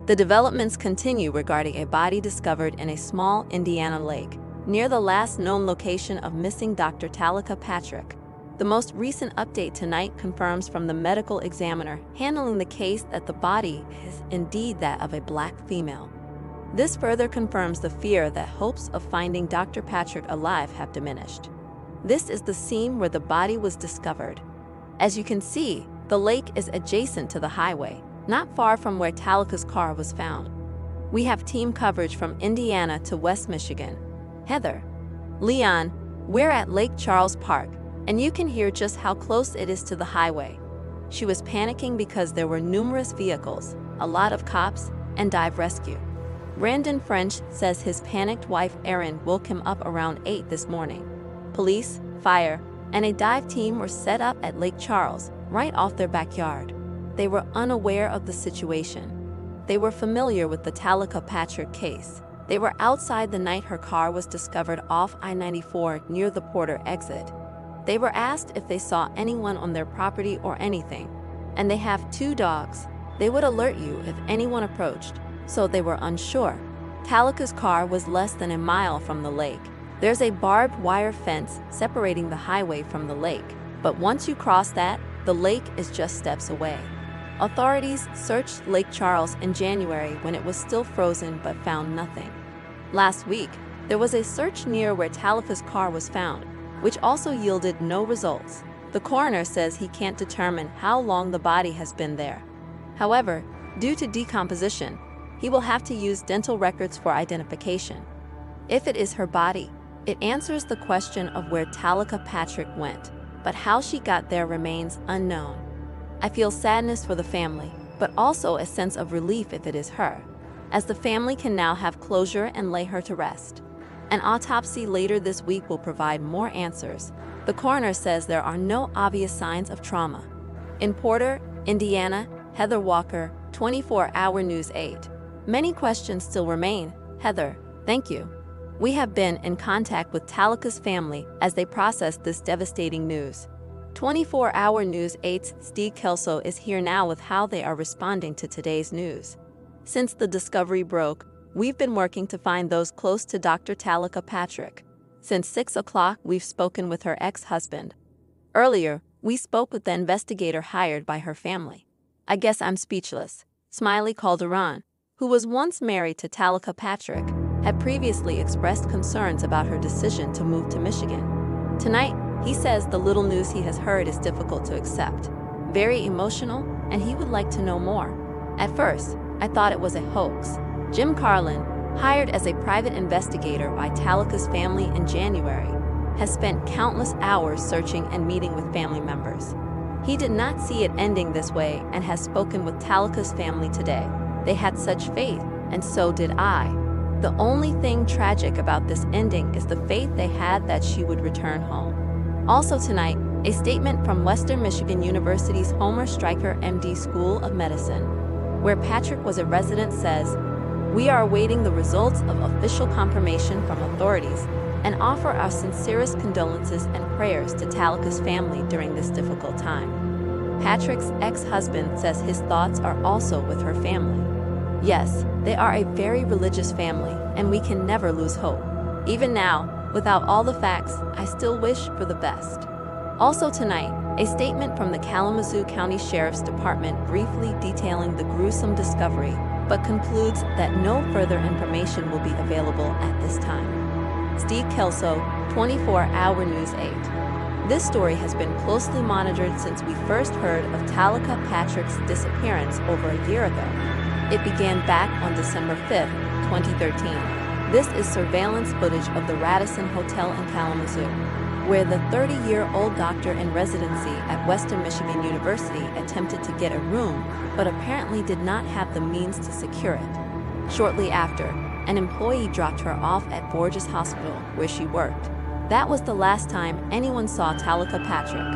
The developments continue regarding a body discovered in a small Indiana lake, near the last known location of missing Dr. Taleka Patrick. The most recent update tonight confirms from the medical examiner handling the case that the body is indeed that of a black female. This further confirms the fear that hopes of finding Dr. Patrick alive have diminished. This is the scene where the body was discovered. As you can see, the lake is adjacent to the highway, not far from where Taleka's car was found. We have team coverage from Indiana to West Michigan. Heather, Leon, we're at Lake Charles Park, and you can hear just how close it is to the highway. She was panicking because there were numerous vehicles, a lot of cops, and dive rescue. Brandon French says his panicked wife Erin woke him up around 8 this morning. Police, fire, and a dive team were set up at Lake Charles, right off their backyard. They were unaware of the situation. They were familiar with the Taleka Patrick case. They were outside the night her car was discovered off I-94 near the Porter exit. They were asked if they saw anyone on their property or anything. And they have 2 dogs. They would alert you if anyone approached, so they were unsure. Taleka's car was less than a mile from the lake. There's a barbed wire fence separating the highway from the lake, but once you cross that, the lake is just steps away. Authorities searched Lake Charles in January when it was still frozen but found nothing. Last week, there was a search near where Taleka's car was found, which also yielded no results. The coroner says he can't determine how long the body has been there. However, due to decomposition, he will have to use dental records for identification. If it is her body, it answers the question of where Taleka Patrick went, but how she got there remains unknown. I feel sadness for the family, but also a sense of relief if it is her, as the family can now have closure and lay her to rest. An autopsy later this week will provide more answers. The coroner says there are no obvious signs of trauma. In Porter, Indiana, Heather Walker, 24-Hour News 8. Many questions still remain. Heather, thank you. We have been in contact with Taleka's family as they process this devastating news. 24-Hour News 8's Steve Kelso is here now with how they are responding to today's news. Since the discovery broke, we've been working to find those close to Dr. Taleka Patrick. Since 6 o'clock, we've spoken with her ex-husband. Earlier, we spoke with the investigator hired by her family. I guess I'm speechless. Smiley Calderon, who was once married to Taleka Patrick, had previously expressed concerns about her decision to move to Michigan. Tonight, he says the little news he has heard is difficult to accept, very emotional, and he would like to know more. At first, I thought it was a hoax. Jim Carlin, hired as a private investigator by Taleka's family in January, has spent countless hours searching and meeting with family members. He did not see it ending this way and has spoken with Taleka's family today. They had such faith, and so did I. The only thing tragic about this ending is the faith they had that she would return home. Also tonight, a statement from Western Michigan University's Homer Stryker MD School of Medicine, where Patrick was a resident, says, "We are awaiting the results of official confirmation from authorities and offer our sincerest condolences and prayers to Taleka's family during this difficult time." Patrick's ex-husband says his thoughts are also with her family. Yes, they are a very religious family, and we can never lose hope. Even now, without all the facts, I still wish for the best. Also tonight, a statement from the Kalamazoo County Sheriff's Department briefly detailing the gruesome discovery, but concludes that no further information will be available at this time. Steve Kelso, 24-Hour News 8. This story has been closely monitored since we first heard of Taleka Patrick's disappearance over a year ago. It began back on December 5, 2013. This is surveillance footage of the Radisson Hotel in Kalamazoo, where the 30-year-old doctor in residency at Western Michigan University attempted to get a room, but apparently did not have the means to secure it. Shortly after, an employee dropped her off at Borges Hospital, where she worked. That was the last time anyone saw Taleka Patrick.